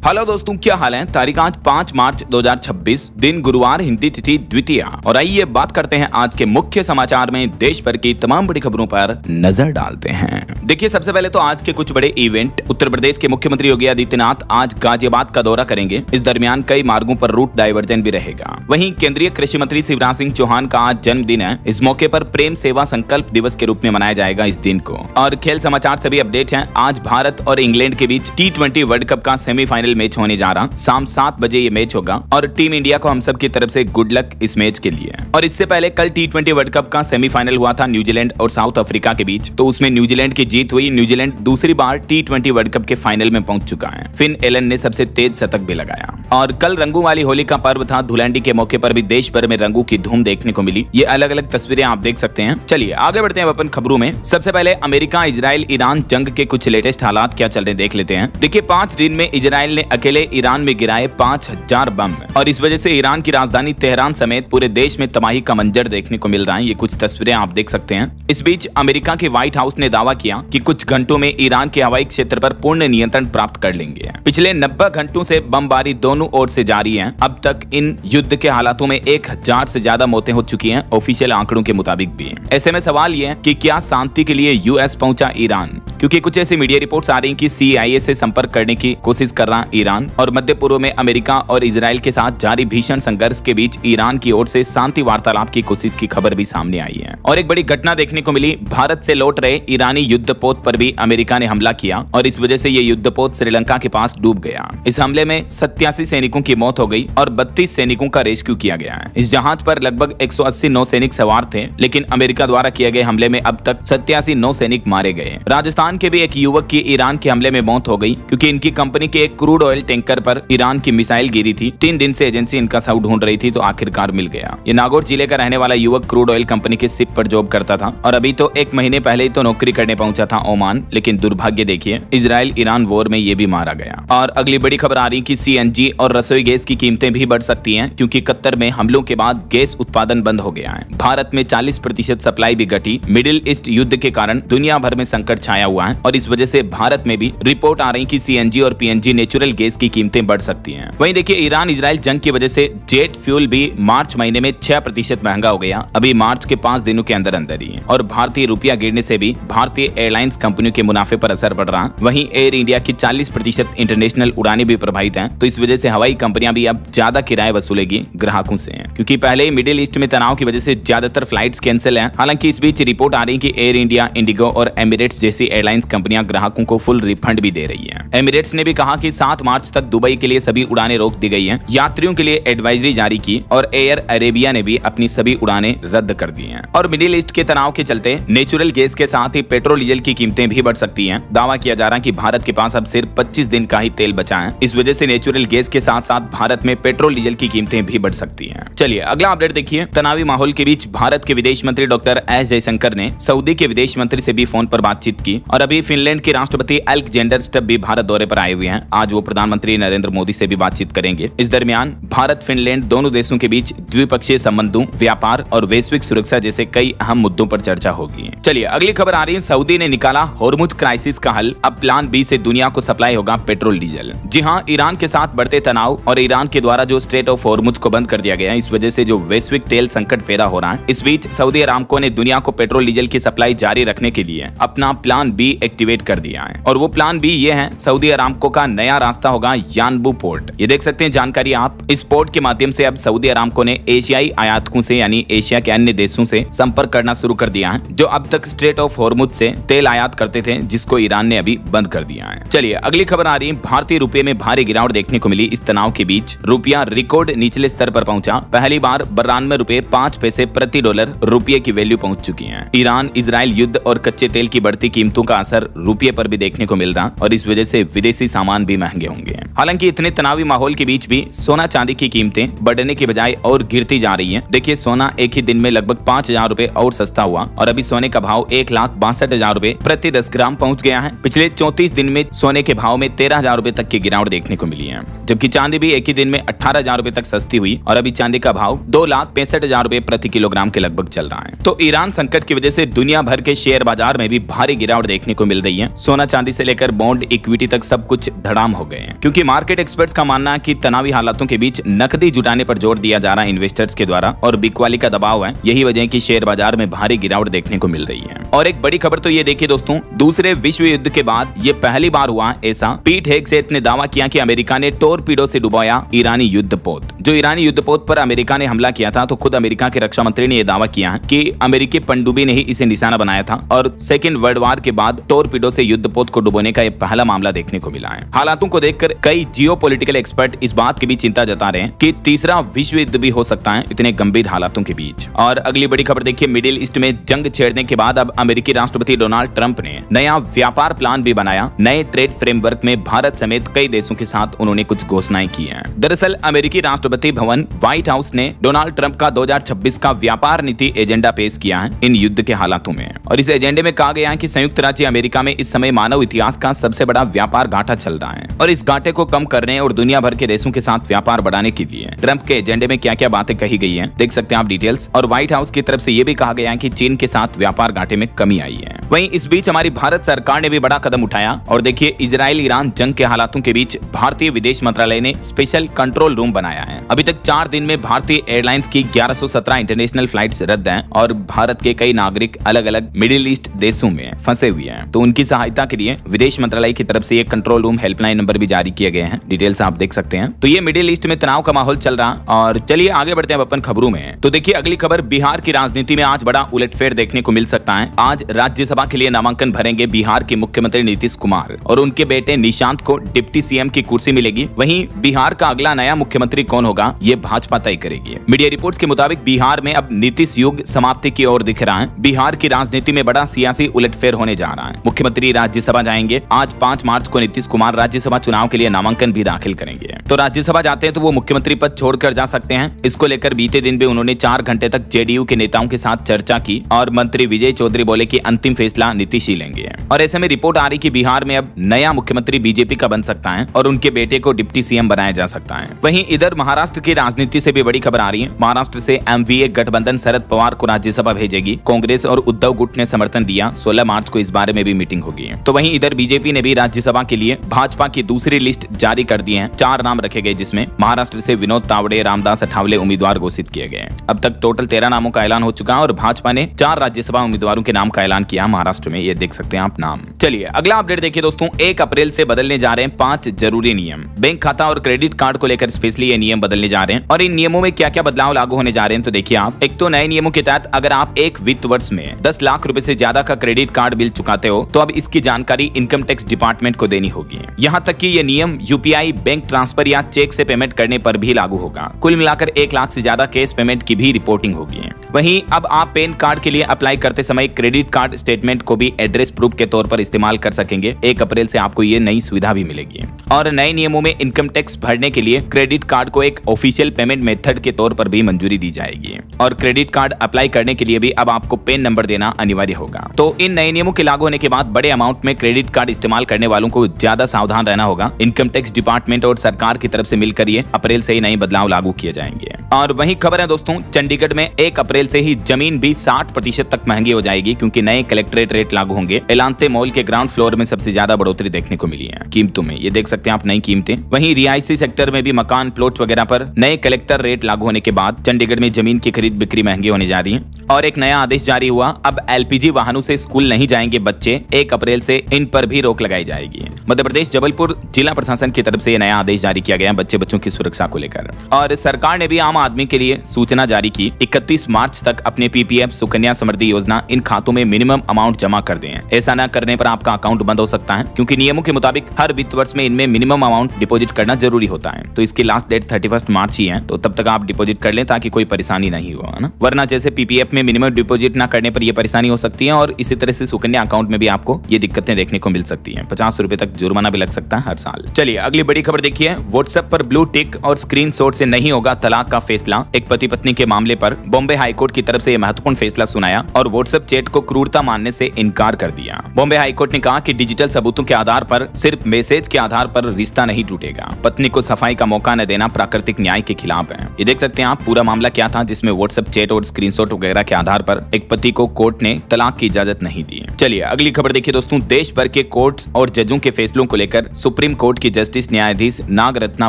Hello दोस्तों, क्या हाल है। तारीख आज 5 मार्च 2026, दिन गुरुवार, हिंदी तिथि द्वितीया। और आइए बात करते हैं आज के मुख्य समाचार में देश भर की तमाम बड़ी खबरों पर नजर डालते हैं। देखिए, सबसे पहले तो आज के कुछ बड़े इवेंट। उत्तर प्रदेश के मुख्यमंत्री योगी आदित्यनाथ आज गाजियाबाद का दौरा करेंगे। इस दरमियान कई मार्गों पर रूट डाइवर्जन भी रहेगा। वहीं केंद्रीय कृषि मंत्री शिवराज सिंह चौहान का आज जन्मदिन है। इस मौके पर प्रेम सेवा संकल्प दिवस के रूप में मनाया जाएगा इस दिन को। और खेल समाचार से भी अपडेट है। आज भारत और इंग्लैंड के बीच T20 वर्ल्ड कप का सेमीफाइनल मैच होने जा रहा। शाम 7 बजे ये मैच होगा और टीम इंडिया को हम सब की तरफ से गुड लक इस मैच के लिए। और इससे पहले कल T20 वर्ल्ड कप का सेमीफाइनल हुआ था न्यूजीलैंड और साउथ अफ्रीका के बीच। तो उसमें न्यूजीलैंड की जीत हुई। न्यूजीलैंड दूसरी बार T20 वर्ल्ड कप के फाइनल में पहुंच चुका है। फिन एलन ने सबसे तेज शतक भी लगाया। और कल रंगों वाली होली का पर्व था। धुलंडी के मौके पर भी देश भर में रंगों की धूम देखने को मिली। ये अलग अलग तस्वीरें आप देख सकते हैं। चलिए आगे बढ़ते हैं अपन खबरों में। सबसे पहले अमेरिका, इजराइल, ईरान जंग के कुछ लेटेस्ट हालात क्या चल रहे देख लेते हैं। देखिए, 5 दिन में इजराइल ने अकेले ईरान में गिराए 5000 बम और इस वजह से ईरान की राजधानी तेहरान समेत पूरे देश में तबाही का मंजर देखने को मिल रहा है। ये कुछ तस्वीरें आप देख सकते हैं। इस बीच अमेरिका के व्हाइट हाउस ने दावा किया कि कुछ घंटों में ईरान के हवाई क्षेत्र पर पूर्ण नियंत्रण प्राप्त कर लेंगे। पिछले 90 घंटों से बमबारी दोनों ओर से जारी है। अब तक इन युद्ध के हालातों में 1000 से ज्यादा मौतें हो चुकी हैं, ऑफिशियल आंकड़ों के मुताबिक भी। ऐसे में सवाल ये है कि क्या शांति के लिए यूएस पहुंचा ईरान, क्योंकि कुछ ऐसी मीडिया रिपोर्ट्स आ रही कि CIA से संपर्क करने की कोशिश कर रहा ईरान। और मध्य पूर्व में अमेरिका और इजराइल के साथ जारी भीषण संघर्ष के बीच ईरान की ओर से शांति वार्तालाप की कोशिश की खबर भी सामने आई है। और एक बड़ी घटना देखने को मिली। भारत से लौट रहे ईरानी युद्धपोत पर भी अमेरिका ने हमला किया और इस वजह से ये युद्धपोत श्रीलंका के पास डूब गया। इस हमले में 87 सैनिकों की मौत हो गई और 32 सैनिकों का रेस्क्यू किया गया है। इस जहाज पर लगभग 180 नौसैनिक सवार थे, लेकिन अमेरिका द्वारा किए गए हमले में अब तक 87 नौसैनिक मारे गए। राजस्थान के भी एक युवक की ईरान के हमले में मौत हो गई, क्योंकि इनकी कंपनी के एक क्रूड ऑयल टैंकर पर ईरान की मिसाइल गिरी थी। 3 दिन से एजेंसी इनका शव ढूंढ रही थी, तो आखिरकार मिल गया। ये नागौर जिले का रहने वाला युवक क्रूड ऑयल कंपनी के शिप पर जॉब करता था और अभी तो 1 महीने पहले ही तो नौकरी करने पहुंचा था ओमान। लेकिन दुर्भाग्य देखिए, इजराइल ईरान वॉर में ये भी मारा गया। और अगली बड़ी खबर आ रही कि CNG और रसोई गैस की कीमतें भी बढ़ सकती हैं, क्योंकि कतर में हमलों के बाद गैस उत्पादन बंद हो गया है। भारत में 40% सप्लाई भी घटी। मिडिल ईस्ट युद्ध के कारण दुनिया भर में संकट छाया हुआ है और इस वजह से भारत में भी रिपोर्ट आ रही कि CNG और PNG नेचुरल गैस की कीमतें बढ़ सकती हैं। वहीं देखिए, ईरान इजराइल जंग की वजह से जेट फ्यूल भी मार्च महीने में 6% महंगा हो गया, अभी मार्च के 5 दिनों के अंदर अंदर ही। और भारतीय रुपया गिरने से भी भारतीय एयरलाइंस कंपनियों के मुनाफे पर असर पड़ रहा। वहीं एयर इंडिया की 40% इंटरनेशनल उड़ानें भी प्रभावित हैं, तो इस वजह से हवाई कंपनियां भी अब ज्यादा किराए वसूलेगी ग्राहकों से, क्योंकि पहले ही मिडिल ईस्ट में तनाव की वजह से ज्यादातर फ्लाइट्स कैंसिल हैं। हालांकि इस बीच रिपोर्ट आ रही है कि एयर इंडिया, इंडिगो और एमिरेट्स जैसी एयरलाइंस कंपनियां ग्राहकों को फुल रिफंड भी दे रही है। एमिरेट्स ने भी कहा कि 7 मार्च तक दुबई के लिए सभी उड़ानें रोक दी गई हैं, यात्रियों के लिए एडवाइजरी जारी की और एयर अरेबिया ने भी अपनी सभी उड़ानें रद्द कर दी हैं। और मिडिल ईस्ट के तनाव के चलते नेचुरल गैस के साथ ही पेट्रोल डीजल की कीमतें भी बढ़ सकती हैं। दावा किया जा रहा है कि भारत के पास अब सिर्फ 25 दिन का ही तेल बचा है। इस वजह से नेचुरल गैस के साथ साथ भारत में पेट्रोल डीजल की कीमतें भी बढ़ सकती हैं। चलिए अगला अपडेट देखिए। तनावी माहौल के बीच भारत के विदेश मंत्री डॉक्टर एस जयशंकर ने सऊदी के विदेश मंत्री से भी फोन पर बातचीत की और अभी फिनलैंड के राष्ट्रपति अलेक्जेंडर स्टब भी भारत दौरे पर आए हुए हैं। आज वो प्रधानमंत्री नरेंद्र मोदी से भी बातचीत करेंगे। इस दरमियान भारत फिनलैंड दोनों देशों के बीच द्विपक्षीय संबंधों, व्यापार और वैश्विक सुरक्षा जैसे कई अहम मुद्दों पर चर्चा होगी। चलिए अगली खबर आ रही है। सऊदी ने निकाला होर्मुज क्राइसिस का हल। अब प्लान बी से दुनिया को सप्लाई होगा पेट्रोल डीजल। जी हां, ईरान के साथ बढ़ते तनाव और ईरान के द्वारा जो स्ट्रेट ऑफ होर्मुज को बंद कर दिया गया है, इस वजह से जो वैश्विक तेल संकट पैदा हो रहा है। इस बीच सऊदी अरामको ने दुनिया को पेट्रोल डीजल की सप्लाई जारी रखने के लिए अपना प्लान बी एक्टिवेट कर दिया है। और वो प्लान बी ये है, सऊदी अरामको का नया रास्ता होगा यानबू पोर्ट। ये देख सकते हैं जानकारी आप। इस पोर्ट के माध्यम से अब सऊदी अरामको ने एशियाई आयातकों से यानी एशिया के अन्य देशों से संपर्क करना शुरू कर दिया है, जो अब तक स्ट्रेट ऑफ होर्मुज से तेल आयात करते थे, जिसको ईरान ने अभी बंद कर दिया है। चलिए अगली खबर आ रही है। भारतीय रुपये में भारी गिरावट देखने को मिली। इस तनाव के बीच रुपया रिकॉर्ड निचले स्तर पर पहुंचा। पहली बार 92 रुपए 5 पैसे प्रति डॉलर रुपये की वैल्यू पहुंच चुकी है। ईरान इजराइल युद्ध और कच्चे तेल की बढ़ती कीमतों का असर रुपये पर भी देखने को मिल रहा और इस वजह से विदेशी सामान भी महंगे होंगे। हालांकि इतने तनावी माहौल के बीच भी सोना चांदी की कीमतें बढ़ने की बजाय और गिरती जा रही हैं। देखिए, सोना एक ही दिन में लगभग 5000 रुपए और सस्ता हुआ और अभी सोने का भाव 1,62,000 रुपए प्रति 10 ग्राम पहुंच गया है। पिछले 34 दिन में सोने के भाव में 13,000 रुपए तक की गिरावट देखने को मिली है, जबकि चांदी भी एक ही दिन में 18,000 रुपए तक सस्ती हुई और अभी चांदी का भाव 2,65,000 रुपए प्रति किलोग्राम के लगभग चल रहा है। तो ईरान संकट की वजह से दुनिया भर के शेयर बाजार में भी भारी गिरावट देखने को मिल रही है। सोना चांदी से लेकर बॉन्ड, इक्विटी तक सब कुछ धड़ाम हो गए हैं, क्योंकि मार्केट एक्सपर्ट्स का मानना है कि तनावी हालातों के बीच नकदी जुटाने पर जोर दिया जा रहा है इन्वेस्टर्स के द्वारा और बिकवाली का दबाव है। यही वजह है कि शेयर बाजार में भारी गिरावट देखने को मिल रही है। और एक बड़ी खबर तो ये देखिए दोस्तों, दूसरे विश्व युद्ध के बाद ये पहली बार हुआ ऐसा। पीट हेगसेथ ने दावा किया कि अमेरिका ने टोरपीडो से डुबाया ईरानी युद्धपोत। जो ईरानी युद्धपोत पर अमेरिका ने हमला किया था, तो खुद अमेरिका के रक्षा मंत्री ने यह दावा किया है कि अमेरिकी पनडुब्बी ने ही इसे निशाना बनाया था और सेकेंड वर्ल्ड वॉर के बाद टोरपीडो से युद्धपोत को डुबोने का यह पहला मामला देखने को मिला है। हालातों को देखकर कई जियोपॉलिटिकल एक्सपर्ट इस बात की भी चिंता जता रहे हैं कि तीसरा विश्व युद्ध भी हो सकता है इतने गंभीर हालातों के बीच। और अगली बड़ी खबर देखिए, मिडिल ईस्ट में जंग छेड़ने के बाद अब अमेरिकी राष्ट्रपति डोनाल्ड ट्रंप ने नया व्यापार प्लान भी बनाया। नए ट्रेड फ्रेमवर्क में भारत समेत कई देशों के साथ उन्होंने कुछ घोषणाएं की हैं। दरअसल अमेरिकी राष्ट्रपति भवन व्हाइट हाउस ने डोनाल्ड ट्रंप का 2026 का व्यापार नीति एजेंडा पेश किया है इन युद्ध के हालातों में। और इस एजेंडे में कहा गया है कि संयुक्त राज्य अमेरिका में इस समय मानव इतिहास का सबसे बड़ा व्यापार घाटा चल रहा है और इस घाटे को कम करने और दुनिया भर के देशों के साथ व्यापार बढ़ाने के लिए ट्रंप के एजेंडे में क्या क्या बातें कही गई हैं, देख सकते हैं आप डिटेल्स। और व्हाइट हाउस की तरफ से यह भी कहा गया है कि चीन के साथ व्यापार घाटे में कमी आई है। वहीं इस बीच हमारी भारत सरकार ने भी बड़ा कदम उठाया और देखिए, इजराइल ईरान जंग के हालातों के बीच भारतीय विदेश मंत्रालय ने स्पेशल कंट्रोल रूम बनाया है। अभी तक 4 दिन में भारतीय एयरलाइंस की 1117 इंटरनेशनल फ्लाइट्स रद्द हैं और भारत के कई नागरिक अलग अलग मिडिल ईस्ट देशों में फंसे हुए हैं। तो उनकी सहायता के लिए विदेश मंत्रालय की तरफ से एक कंट्रोल रूम हेल्पलाइन नंबर भी जारी किए गए हैं। डिटेल्स आप देख सकते हैं। तो ये मिडिल ईस्ट में तनाव का माहौल चल रहा। और चलिए आगे बढ़ते हैं अपन खबरों में। तो देखिए अगली खबर, बिहार की राजनीति में आज बड़ा उलटफेर देखने को मिल सकता है। आज राज्यसभा के लिए नामांकन भरेंगे बिहार के मुख्यमंत्री नीतीश कुमार और उनके बेटे निशांत को डिप्टी सीएम की कुर्सी मिलेगी। वहीं बिहार का अगला नया मुख्यमंत्री कौन होगा, ये भाजपा तय करेगी। मीडिया रिपोर्ट्स के मुताबिक बिहार में अब नीतीश युग समाप्ति की ओर दिख रहा है। बिहार की राजनीति में बड़ा सियासी उलटफेर होने जा रहा है। मुख्यमंत्री राज्यसभा जाएंगे। आज 5 मार्च को नीतीश कुमार राज्यसभा चुनाव के लिए नामांकन भी दाखिल करेंगे। तो राज्यसभा जाते हैं तो वो मुख्यमंत्री पद छोड़कर जा सकते हैं। इसको लेकर बीते दिन भी उन्होंने 4 घंटे तक जेडीयू के नेताओं के साथ चर्चा की और मंत्री विजय चौधरी बोले कि अंतिम फैसला नीतीश ही लेंगे। और ऐसे में रिपोर्ट आ रही कि बिहार में अब नया मुख्यमंत्री बीजेपी का बन सकता है और उनके बेटे को डिप्टी सीएम बनाया जा सकता है। वहीं इधर महाराष्ट्र की राजनीति से भी बड़ी खबर आ रही है। महाराष्ट्र से एमवीए गठबंधन शरद पवार को राज्यसभा भेजेगी। कांग्रेस और उद्धव गुट ने समर्थन दिया। 16 मार्च को इस बारे में भी मीटिंग होगी। तो वहीं इधर बीजेपी ने भी राज्यसभा के लिए भाजपा की दूसरी लिस्ट जारी कर दी है। 4 नाम रखे गए, जिसमें महाराष्ट्र से विनोद तावड़े, रामदास अठावले उम्मीदवार घोषित किए गए। अब तक टोटल 13 नामों का ऐलान हो चुका है और भाजपा ने 4 राज्यसभा उम्मीदवारों के नाम का ऐलान किया महाराष्ट्र में। ये देख सकते हैं आप नाम। चलिए अगला अपडेट देखिए दोस्तों, 1 अप्रैल से बदलने जा रहे हैं 5 जरूरी नियम। बैंक खाता और क्रेडिट कार्ड को लेकर स्पेशली ये नियम बदलने जा रहे हैं। और इन नियमों में क्या क्या बदलाव लागू होने जा रहे हैं, तो देखिए आप। एक तो नए नियमों के तहत अगर आप एक वित्त वर्ष में 10 लाख रुपए से ज्यादा का क्रेडिट कार्ड बिल चुकाते हो तो अब इसकी जानकारी इनकम टैक्स डिपार्टमेंट को देनी होगी। यहाँ तक कि ये नियम यूपीआई, बैंक ट्रांसफर या चेक से पेमेंट करने पर भी लागू होगा। कुल मिलाकर 1 लाख से ज्यादा कैश पेमेंट की भी रिपोर्टिंग होगी। वहीं अब आप पैन कार्ड के लिए अप्लाई करते समय क्रेडिट कार्ड स्टेटमेंट को भी एड्रेस प्रूफ के तौर पर इस्तेमाल कर सकेंगे। 1 अप्रैल से आपको ये नई सुविधा भी मिलेगी। और नए नियमों में इनकम टैक्स भरने के लिए क्रेडिट कार्ड को एक ऑफिशियल पेमेंट मेथड के तौर पर भी मंजूरी दी जाएगी। और क्रेडिट कार्ड अप्लाई करने के लिए भी अब आपको पैन नंबर देना अनिवार्य होगा। तो इन नए नियमों के लागू होने के बाद बड़े अमाउंट में क्रेडिट कार्ड इस्तेमाल करने वालों को ज्यादा सावधान रहना होगा। इनकम टैक्स डिपार्टमेंट और सरकार की तरफ से मिलकर ये अप्रैल से ही नए बदलाव लागू किए जाएंगे। और वही खबर है दोस्तों, चंडीगढ़ में 1 अप्रैल से ही जमीन भी 60% तक महंगी हो जाएगी, क्योंकि नए कलेक्ट्रेट रेट लागू होंगे। एलांते मॉल के ग्राउंड फ्लोर में सबसे ज्यादा बढ़ोतरी देखने को मिली है कीमतों में। ये देख सकते हैं आप नई कीमतें। वहीं रिहायशी सेक्टर में भी मकान, प्लॉट वगैरह पर नए कलेक्टर रेट लागू होने के बाद चंडीगढ़ में जमीन की खरीद बिक्री महंगी होने जा रही है। और एक नया आदेश जारी हुआ, अब एलपीजी वाहनों से स्कूल नहीं जाएंगे बच्चे। 1 अप्रैल से इन पर भी रोक लगाई जाएगी। मध्य प्रदेश जबलपुर जिला प्रशासन की तरफ से नया आदेश जारी किया गया बच्चों की सुरक्षा को लेकर। और सरकार ने भी आम आदमी के लिए सूचना जारी की, 31 मार्च तक अपने पीपीएफ, सुकन्या समृद्धि योजना इन खातों में मिनिमम अमाउंट जमा कर दें। ऐसा न करने पर आपका अकाउंट बंद हो सकता है, क्योंकि नियमों के मुताबिक हर वित्त वर्ष में इनमें मिनिमम अमाउंट डिपॉजिट करना जरूरी होता है। तो इसकी लास्ट डेट 31 मार्च ही है, तो तब तक आप डिपॉजिट कर लें ताकि कोई परेशानी नहीं हो, है ना। वरना जैसे पीपीएफ में मिनिमम डिपॉजिट न करने पर यह परेशानी हो सकती है और इसी तरह से सुकन्या अकाउंट में भी आपको ये दिक्कतें देखने को मिल सकती है। 50 रुपए तक जुर्माना भी लग सकता है हर साल। चलिए अगली बड़ी खबर देखिए, व्हाट्सएप पर ब्लू टिक और स्क्रीनशॉट से नहीं होगा तलाक का फैसला। एक पति पत्नी के मामले पर बॉम्बे हाईकोर्ट की तरफ से यह महत्वपूर्ण फैसला सुनाया और व्हाट्सएप चैट को क्रूरता मानने से इनकार कर दिया। बॉम्बे हाईकोर्ट ने कहा कि डिजिटल सबूतों के आधार पर, सिर्फ मैसेज के आधार पर रिश्ता नहीं टूटेगा। पत्नी को सफाई का मौका न देना प्राकृतिक न्याय के खिलाफ है। ये देख सकते हैं आप पूरा मामला क्या था, जिसमें व्हाट्सएप चैट और स्क्रीनशॉट वगैरह के आधार पर एक पति को कोर्ट ने तलाक की इजाजत नहीं दी। चलिए अगली खबर देखिए दोस्तों, देश भर के कोर्ट्स और जजों के फैसलों को लेकर सुप्रीम सुप्रीम कोर्ट की जस्टिस न्यायाधीश नागरत्ना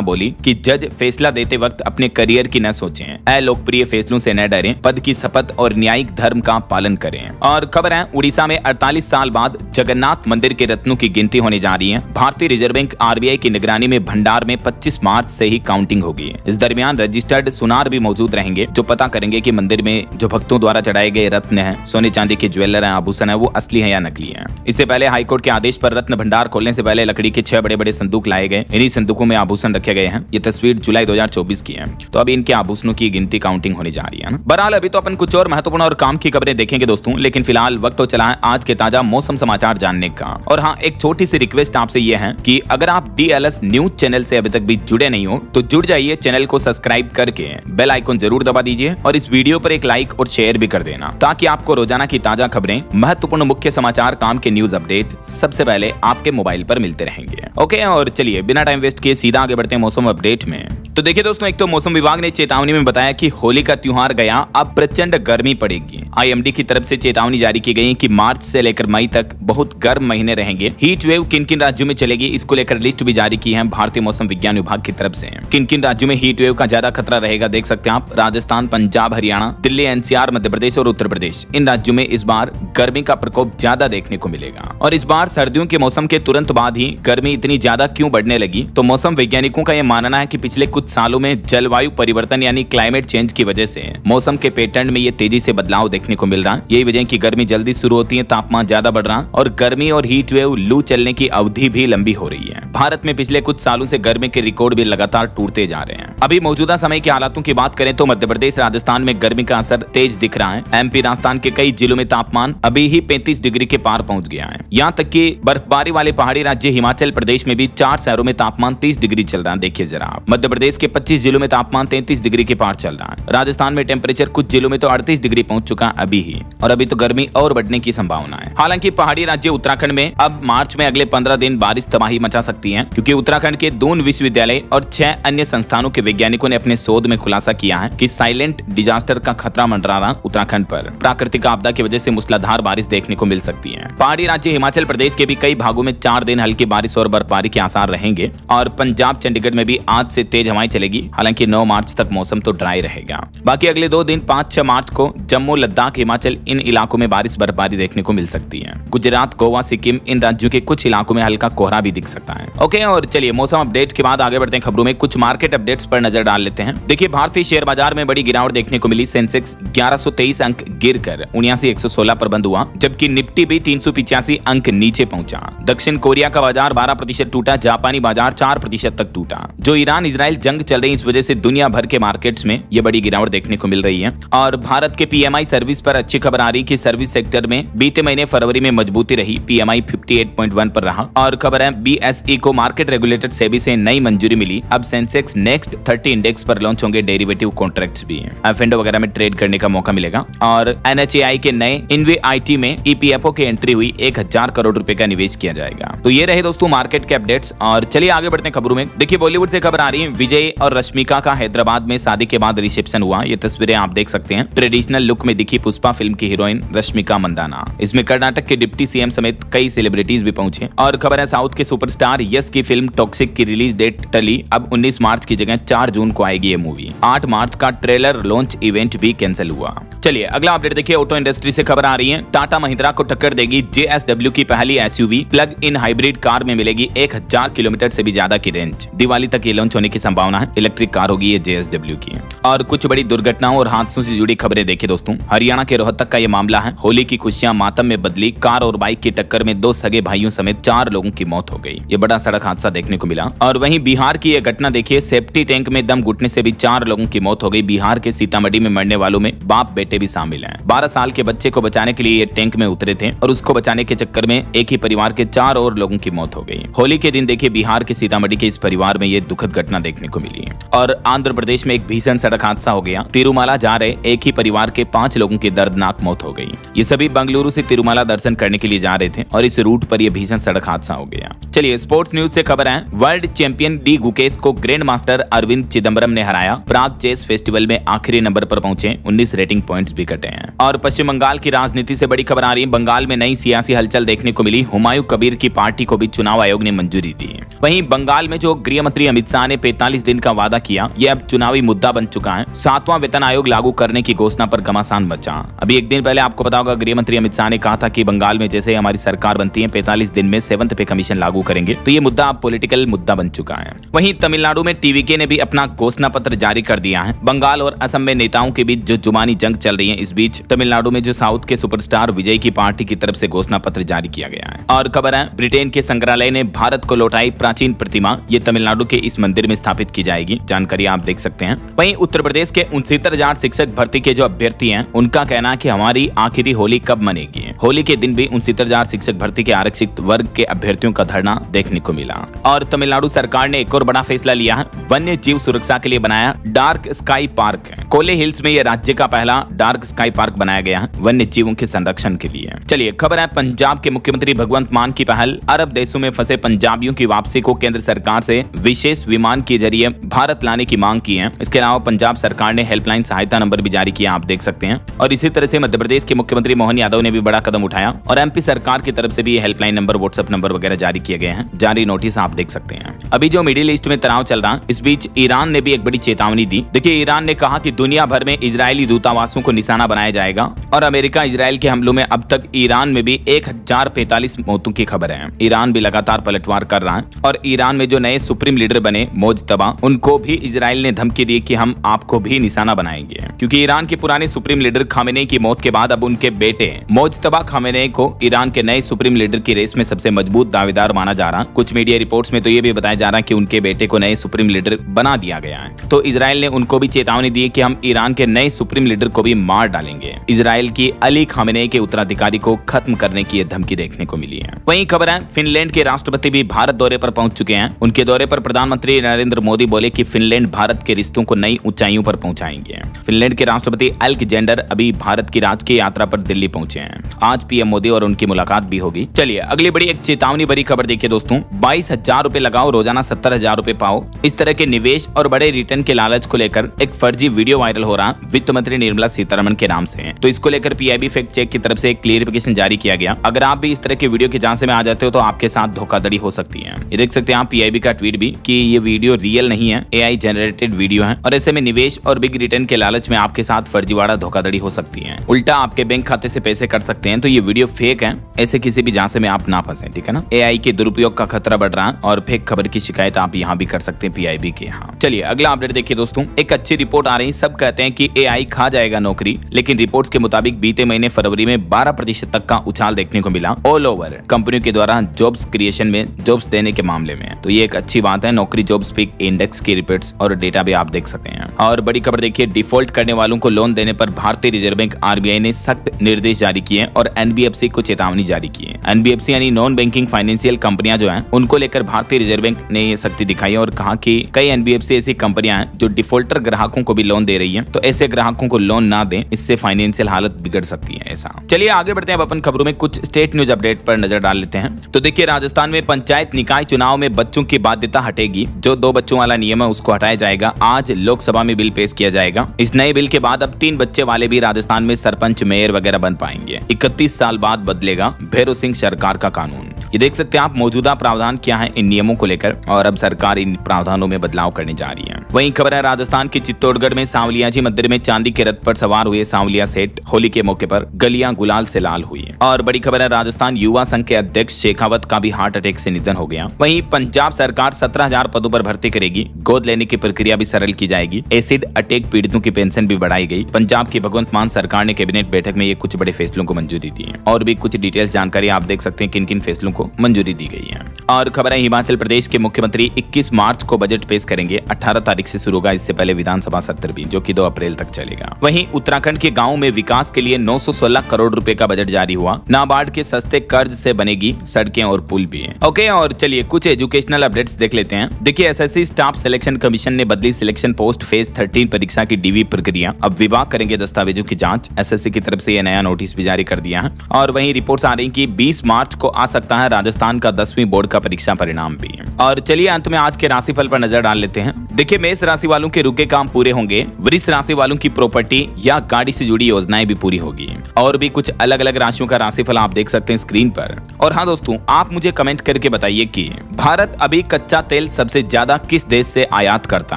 बोली कि जज फैसला देते वक्त अपने करियर की न सोचें, अलोकप्रिय फैसलों से न डरें, पद की शपथ और न्यायिक धर्म का पालन करें। और खबर है उड़ीसा में 48 साल बाद जगन्नाथ मंदिर के रत्नों की गिनती होने जा रही है। भारतीय रिजर्व बैंक आरबीआई की निगरानी में भंडार में 25 मार्च से ही काउंटिंग होगी। इस दरमियान रजिस्टर्ड सुनार भी मौजूद रहेंगे जो पता करेंगे कि मंदिर में जो भक्तों द्वारा चढ़ाए गए रत्न हैं, सोने चांदी के ज्वेलर हैं, आभूषण है, वो असली है या नकली है। इससे पहले हाईकोर्ट के आदेश पर रत्न भंडार खोलने से पहले लकड़ी के 6 बड़े-बड़े संदूक लाए गए। इन्हीं संदूकों में आभूषण रखे गए हैं। ये तस्वीर जुलाई 2024 की है। तो अभी इनके आभूषणों की गिनती काउंटिंग होने जा रही है। बहरहाल अभी तो अपन कुछ और महत्वपूर्ण और काम की खबरें देखेंगे दोस्तों, लेकिन फिलहाल वक्त तो चला है आज के ताजा मौसम समाचार जानने का। और हाँ, एक छोटी सी रिक्वेस्ट आपसे ये है कि अगर आप डीएलएस न्यूज चैनल से अभी तक भी जुड़े नहीं हो तो जुड़ जाइए, चैनल को सब्सक्राइब करके बेल आइकन जरूर दबा दीजिए और इस वीडियो पर एक लाइक और शेयर भी कर देना ताकि आपको रोजाना की ताजा खबरें, महत्वपूर्ण मुख्य समाचार, काम के न्यूज अपडेट सबसे पहले आपके मोबाइल पर मिलते रहेंगे। ओके, और चलिए बिना टाइम वेस्ट किए सीधा आगे बढ़ते हैं मौसम अपडेट में। तो देखिए दोस्तों, एक तो मौसम विभाग ने चेतावनी में बताया कि होली का त्योहार गया, अब प्रचंड गर्मी पड़ेगी। आईएमडी की तरफ से चेतावनी जारी की गई कि मार्च से लेकर मई तक बहुत गर्म महीने रहेंगे। हीट वेव किन किन राज्यों में चलेगी, इसको लेकर लिस्ट भी जारी की है भारतीय मौसम विज्ञान विभाग की तरफ से। किन किन राज्यों में हीट वेव का ज्यादा खतरा रहेगा देख सकते हैं आप। राजस्थान, पंजाब, हरियाणा, दिल्ली, एनसीआर, मध्य प्रदेश और उत्तर प्रदेश, इन राज्यों में इस बार गर्मी का प्रकोप ज्यादा देखने को मिलेगा। और इस बार सर्दियों के मौसम के तुरंत बाद ही गर्मी इतनी ज्यादा क्यों बढ़ने लगी, तो मौसम वैज्ञानिकों का यह मानना है कि पिछले कुछ सालों में जलवायु परिवर्तन यानी क्लाइमेट चेंज की वजह से मौसम के पैटर्न में ये तेजी से बदलाव देखने को मिल रहा है। यही वजह है कि गर्मी जल्दी शुरू होती है, तापमान ज्यादा बढ़ रहा और गर्मी और हीट वेव, लू चलने की अवधि भी लंबी हो रही है। भारत में पिछले कुछ सालों से गर्मी के रिकॉर्ड भी लगातार टूटते जा रहे हैं। अभी मौजूदा समय के हालातों की बात करें तो मध्य प्रदेश, राजस्थान में गर्मी का असर तेज दिख रहा है। एमपी, राजस्थान के कई जिलों में तापमान अभी ही 35 डिग्री के पार पहुंच गया है। यहाँ तक कि बर्फबारी वाले पहाड़ी राज्य हिमाचल प्रदेश में भी 4 शहरों में तापमान 30 डिग्री चल रहा है। देखिए जरा आप, मध्य प्रदेश के 25 जिलों में तापमान 33 डिग्री के पार चल रहा है। राजस्थान में टेम्परेचर कुछ जिलों में तो 38 डिग्री पहुंच चुका है अभी ही, और अभी तो गर्मी और बढ़ने की संभावना है। हालांकि पहाड़ी राज्य उत्तराखंड में अब मार्च में अगले 15 दिन बारिश तबाही मचा सकती है, क्योंकि उत्तराखंड के दून विश्वविद्यालय और 6 अन्य संस्थानों के वैज्ञानिकों ने अपने शोध में खुलासा किया है कि साइलेंट डिजास्टर का खतरा मंडरा रहा उत्तराखंड पर। प्राकृतिक आपदा की वजह से मूसलाधार बारिश देखने को मिल सकती है। पहाड़ी राज्य हिमाचल प्रदेश के भी कई भागों में 4 दिन हल्की बारिश और बर्फबारी के आसार रहेंगे, और पंजाब, चंडीगढ़ में भी आज से तेज हवाएं चलेगी। हालांकि 9 मार्च तक मौसम तो ड्राई रहेगा। बाकी अगले 2 दिन 5-6 मार्च को जम्मू, लद्दाख, हिमाचल, इन इलाकों में बारिश बर्फबारी देखने को मिल सकती है। गुजरात, गोवा, सिक्किम, इन राज्यों के कुछ इलाकों में हल्का कोहरा भी दिख सकता है। ओके, और चलिए मौसम अपडेट के बाद आगे बढ़ते हैं खबरों में। कुछ मार्केट अपडेट्स पर नजर डाल लेते हैं। देखिए, भारतीय शेयर बाजार में बड़ी गिरावट देखने को मिली। सेंसेक्स 1123 अंक गिरकर 79,116 पर बंद हुआ, जबकि निफ्टी भी 385 अंक नीचे पहुंचा। दक्षिण कोरिया का बाजार 12% टूटा, जापानी बाजार 4% तक टूटा। जो ईरान इजराइल जंग चल रही, इस वजह से दुनिया भर के मार्केट्स में ये बड़ी गिरावट देखने को मिल रही है। और भारत के पीएमआई सर्विस पर अच्छी खबर आ रही कि सर्विस सेक्टर में बीते महीने फरवरी में मजबूती रही। पीएमआई 58.1 पर रहा। और खबर है बीएसई को मार्केट रेगुलेटर सेबी से नई मंजूरी मिली। अब सेंसेक्स नेक्स्ट 30 इंडेक्स पर लॉन्च होंगे डेरिवेटिव कॉन्ट्रैक्ट्स भी। एफएनडो वगैरह में ट्रेड करने का मौका मिलेगा। और एनएचएआई के नए इन्वेआईटी में ईपीएफओ की एंट्री हुई, 1000 करोड़ रुपए का निवेश किया जाएगा। तो ये रहे दोस्तों मार्केट के अपडेट्स। और चलिए आगे बढ़ते हैं खबरों में। देखिए, बॉलीवुड से खबर आ रही है, विजय और रश्मिका का हैदराबाद में शादी के बाद रिसेप्शन हुआ। ये तस्वीरें आप देख सकते हैं। ट्रेडिशनल लुक में दिखी पुष्पा फिल्म की हीरोइन रश्मिका मंदाना। इसमें कर्नाटक के डिप्टी सीएम समेत कई सेलिब्रिटीज भी पहुंचे। और खबर है, साउथ के सुपरस्टार यश की फिल्म टॉक्सिक की रिलीज डेट टली। अब 19 मार्च की जगह 4 जून को आएगी ये मूवी। 8 मार्च का ट्रेलर लॉन्च इवेंट भी कैंसिल हुआ। चलिए अगला अपडेट देखिए, ऑटो इंडस्ट्री से खबर आ रही है। टाटा महिंद्रा को टक्कर देगी जेएसडब्ल्यू की पहली SUV. Plug in hybrid car में मिलेगी 1000 किलोमीटर से भी ज्यादा की रेंज। दिवाली तक ये लॉन्च होने की संभावना है। इलेक्ट्रिक कार होगी ये जेएसडब्ल्यू की। और कुछ बड़ी दुर्घटनाओं और हादसों से जुड़ी खबरें देखिए दोस्तों। हरियाणा के रोहतक का ये मामला है। होली की खुशियां मातम में बदली। कार और बाइक की टक्कर में 2 सगे भाइयों समेत 4 लोगों की मौत हो गई। ये बड़ा सड़क हादसा देखने को मिला। और वहीं बिहार की यह घटना देखिए, सेफ्टी टैंक में दम घुटने से भी 4 लोगों की मौत हो गई। बिहार के सीतामढ़ी में मरने वालों में बाप बेटे भी शामिल हैं। 12 साल के बच्चे को बचाने के लिए ये टैंक में उतरे थे और उसको बचाने के चक्कर में एक ही परिवार के 4 और लोगों की मौत हो गई। होली के दिन देखिए, बिहार के सीतामढ़ी के इस परिवार में ये दुखद घटना देखने को मिली। और आंध्र प्रदेश में एक भीषण सड़क हादसा हो गया। तिरुमाला जा रहे एक ही परिवार के 5 लोगों की दर्दनाक मौत हो गई। ये सभी बेंगलुरु से तिरुमाला दर्शन करने के लिए जा रहे थे और इस रूट पर यह भीषण सड़क हादसा हो गया। चलिए स्पोर्ट्स न्यूज से खबर है, वर्ल्ड चैंपियन डी गुकेश को ग्रैंड मास्टर अरविंद चिदम्बरम ने हराया। प्राग चेस फेस्टिवल में आखिरी नंबर पर पहुंचे, 19 रेटिंग पॉइंट्स भी कटे हैं। और पश्चिम बंगाल की राजनीति से बड़ी खबर आ रही है। बंगाल में नई सियासी हलचल देखने को मिली। हुमायूं कबीर की पार्टी को भी चुनाव आयोग ने मंजूरी दी। वहीं बंगाल में जो गृह मंत्री अमित शाह ने 45 दिन का वादा किया, यह अब चुनावी मुद्दा बन चुका है। 7वां वेतन आयोग लागू करने की घोषणा पर घमासान मचा। अभी एक दिन पहले आपको पता होगा, गृह मंत्री अमित शाह ने कहा था कि बंगाल में जैसे हमारी सरकार बनती है 45 दिन में 7th पे कमीशन लागू करेंगे। तो ये मुद्दा अब पॉलिटिकल मुद्दा बन चुका है। वहीं तमिलनाडु में टीवीके ने भी अपना घोषणा पत्र जारी कर दिया है। बंगाल और असम में नेताओं के बीच जो जुबानी जंग चल रही है, इस बीच तमिलनाडु में जो साउथ के सुपरस्टार विजय की पार्टी की तरफ से घोषणा पत्र जारी किया गया है। और खबर है, ब्रिटेन के संग्रहालय ने भारत को लौटाई प्राचीन प्रतिमा, ये तमिलनाडु के इस मंदिर में स्थापित की जाएगी। जानकारी आप देख सकते हैं। वहीं उत्तर प्रदेश के 69,000 शिक्षक भर्ती के जो अभ्यर्थी हैं, उनका कहना है कि हमारी आखिरी होली कब मनेगी। होली के दिन भी 69,000 शिक्षक भर्ती के आरक्षित वर्ग के अभ्यर्थियों का धरना देखने को मिला। और तमिलनाडु सरकार ने एक और बड़ा फैसला लिया है, वन्य जीव सुरक्षा के लिए बनाया डार्क स्काई पार्क। कोले हिल्स में यह राज्य का पहला डार्क स्काई पार्क बनाया गया है वन्य जीवों के संरक्षण के लिए। चलिए खबर है, पंजाब के मुख्यमंत्री भगवंत मान की पहल, अरब देशों में फंसे पंजाबियों की वापसी को केंद्र सरकार से विशेष विमान के जरिए भारत लाने की मांग की है। इसके अलावा पंजाब सरकार ने हेल्पलाइन सहायता नंबर भी जारी किया, आप देख सकते हैं। और इसी तरह से मध्य प्रदेश के मुख्यमंत्री मोहन यादव ने भी बड़ा कदम उठाया और एमपी सरकार की तरफ से भी हेल्पलाइन नंबर, व्हाट्सएप नंबर वगैरह जारी किए गए हैं। जारी नोटिस आप देख सकते हैं। अभी जो मिडिल ईस्ट में तनाव चल रहा है, इस बीच ईरान ने भी एक बड़ी चेतावनी दी। देखिए, ईरान ने कहा कि दुनिया भर में इजरायली दूतावासों को निशाना बनाया जाएगा और अमेरिका इजरायल के हमलों में अब तक ईरान में भी 1045 मौतों की खबर है। ईरान भी लगातार पलटवार कर रहा है और ईरान में जो नए सुप्रीम लीडर बने मोजतबा, उनको भी इजरायल ने धमकी दी कि हम आपको भी निशाना बनाएंगे, क्योंकि ईरान के पुराने सुप्रीम लीडर खामेनेई की मौत के बाद अब उनके बेटे मोजतबा खामेनेई को ईरान के नए सुप्रीम लीडर की रेस में सबसे मजबूत दावेदार माना जा रहा। कुछ मीडिया रिपोर्ट्स में तो ये भी बताया जा रहा है कि उनके बेटे को नए सुप्रीम लीडर बना दिया गया है। तो इजरायल ने उनको भी चेतावनी दी कि हम ईरान के नए सुप्रीम लीडर को भी मार डालेंगे। इजरायल की अली खामेनेई के उत्तराधिकारी को खत्म करने की धमकी देखने को मिली है। वहीं खबर है, फिनलैंड के राष्ट्रपति भी भारत दौरे पर पहुंच चुके हैं। उनके दौरे पर प्रधानमंत्री नरेंद्र मोदी बोले कि फिनलैंड भारत के रिश्तों को नई ऊंचाइयों पर पहुंचाएंगे। फिनलैंड के राष्ट्रपति अलेक्जेंडर अभी भारत की राजकीय यात्रा पर दिल्ली पहुंचे हैं। आज पीएम मोदी और उनकी मुलाकात भी होगी। चलिए अगली बड़ी एक चेतावनी भरी खबर देखिए दोस्तों, 22,000 रुपए लगाओ, रोजाना 70,000 रुपए पाओ। इस तरह के निवेश और बड़े रिटर्न के लालच को लेकर एक फर्जी वीडियो वायरल हो रहा वित्त मंत्री निर्मला सीतारमण के नाम से। तो इसको लेकर पीआईबी फैक्ट चेक की तरफ से एक क्लियरिफिकेशन जारी किया गया। अगर आप भी इस तरह के वीडियो के झांसे में आ जाते हो तो आपके साथ धोखाधड़ी हो सकती है। ये देख सकते हैं आप पीआईबी का ट्वीट भी कि ये वीडियो रियल नहीं है, एआई जनरेटेड वीडियो है और ऐसे में निवेश और बिग रिटर्न के लालच में आपके साथ फर्जीवाड़ा धोखाधड़ी हो सकती है। उल्टा आपके बैंक खाते से पैसे कट सकते हैं। तो ये वीडियो फेक है, ऐसे किसी भी झांसे में आप ना फंसे, ठीक है ना। एआई के दुरुपयोग का खतरा बढ़ रहा है और फेक खबर की शिकायत आप यहाँ भी कर सकते हैं पीआईबी के यहाँ। चलिए अगला अपडेट देखिए दोस्तों, एक अच्छी रिपोर्ट आ रही, सब कहते हैं कि एआई खा जाएगा नौकरी, लेकिन रिपोर्ट्स के मुताबिक बीते महीने फरवरी में 12% तक का उछाल देखने को मिला ऑल ओवर कंपनियों के द्वारा जॉब्स क्रिएशन में, जॉब्स देने के मामले में। तो ये एक अच्छी बात है। नौकरी जॉब्स पिक इंडेक्स की रिपोर्ट्स और डेटा भी आप देख सकते हैं। और बड़ी खबर देखिए, डिफॉल्ट करने वालों को लोन देने पर भारतीय रिजर्व बैंक आरबीआई ने सख्त निर्देश जारी किए और एनबीएफसी को चेतावनी जारी की है। एनबीएफसी यानी नॉन बैंकिंग फाइनेंशियल कंपनियां जो हैं, उनको लेकर भारतीय रिजर्व बैंक ने ये सख्ती दिखाई और कहा कि कई एनबीएफसी ऐसी कंपनियां हैं जो डिफॉल्टर ग्राहकों को भी लोन दे रही है, तो ऐसे ग्राहकों को लोन ना दें, इससे फाइनेंशियल हालत बिगड़ सकती है। ऐसा चलिए आगे बढ़ते हैं, अपन खबरों में कुछ स्टेट न्यूज अपडेट पर नजर डाल लेते हैं। तो देखिए, राजस्थान में पंचायत निकाय चुनाव में बच्चों की बाध्यता हटेगी। जो 2 बच्चों वाला नियम है उसको हटाया जाएगा। आज लोकसभा में बिल पेश किया जाएगा। इस नए बिल के बाद अब 3 बच्चे वाले भी राजस्थान में सरपंच, मेयर वगैरह बन पाएंगे। 31 साल बाद बदलेगा भैरव सिंह सरकार का कानून। ये देख सकते हैं आप मौजूदा प्रावधान क्या है इन नियमों को लेकर, और अब सरकार इन प्रावधानों में बदलाव करने जा रही है। वहीं खबर है, राजस्थान के चित्तौड़गढ़ में सांवलिया जी मंदिर में चांदी के रथ पर सवार हुए सांवलिया सेठ होली के मौके पर गलियां गुलाल से लाल हुई। और बड़ी खबर है, राजस्थान युवा संघ के अध्यक्ष शेखावत का भी हार्ट अटैक से निधन हो गया। वहीं पंजाब सरकार 17,000 पदों पर भर्ती करेगी। गोद लेने की प्रक्रिया भी सरल की जाएगी। एसिड अटैक पीड़ितों की पेंशन भी बढ़ाई गई। पंजाब की भगवंत मान सरकार ने कैबिनेट बैठक में ये कुछ बड़े फैसलों को मंजूरी दी है। और भी कुछ डिटेल्स जानकारी आप देख सकते हैं किन किन फैसलों को मंजूरी दी गई है। और खबर है, हिमाचल प्रदेश के मुख्यमंत्री 21 मार्च को बजट पेश करेंगे। 18 तारीख से शुरू होगा, इससे पहले विधानसभा सत्र भी, जो कि 2 अप्रैल तक चलेगा। वहीं उत्तराखंड के गाँव में विकास के लिए 916 करोड़ रुपए का बजट जारी हुआ। नाबार्ड के सस्ते कर्ज से बनेगी सड़कें और पुल भी। ओके, और चलिए कुछ एजुकेशनल अपडेट्स देख लेते हैं। देखिए, एसएससी स्टाफ सिलेक्शन कमीशन ने बदली सिलेक्शन पोस्ट फेज 13 परीक्षा की डीवी प्रक्रिया। अब विभाग करेंगे दस्तावेजों की जांच। एसएससी की तरफ से यह नया नोटिस भी जारी कर दिया है। और वहीं रिपोर्ट्स आ रही कि 20 मार्च को आ सकता है राजस्थान का 10वीं बोर्ड का परीक्षा परिणाम भी। और चलिए अंत में आज के राशिफल पर नजर डाल लेते हैं। देखिए, मेष राशि वालों के रुके काम पूरे होंगे। वृष राशि वालों की प्रॉपर्टी या गाड़ी से जुड़ी योजनाएं भी पूरी होगी। और भी कुछ अलग अलग राशियों का राशिफल आप देख सकते हैं स्क्रीन पर। और हाँ दोस्तों, आप मुझे कमेंट करके बताइए कि भारत अभी कच्चा तेल सबसे ज्यादा किस देश से आयात करता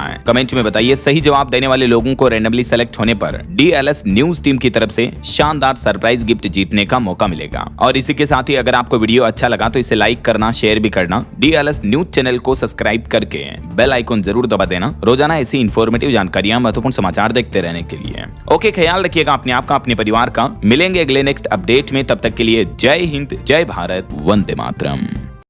है? कमेंट में बताइए। सही जवाब देने वाले लोगों को रैंडमली सेलेक्ट होने पर DLS न्यूज टीम की तरफ से शानदार सरप्राइज गिफ्ट जीतने का मौका मिलेगा। और इसी के साथ ही अगर आपको वीडियो अच्छा लगा तो इसे लाइक करना, शेयर भी करना, DLS न्यूज चैनल को सब्सक्राइब करके बेल आइकन जरूर दबा देना रोजाना ऐसी इंफॉर्मेटिव जानकारियां, महत्वपूर्ण समाचार देखते रहने के लिए। ओके, ख्याल रखिएगा अपने आप का, अपने परिवार का। मिलेंगे अगले नेक्स्ट अपडेट में, तब तक के लिए जय हिंद, जय भारत, वंदे मातरम।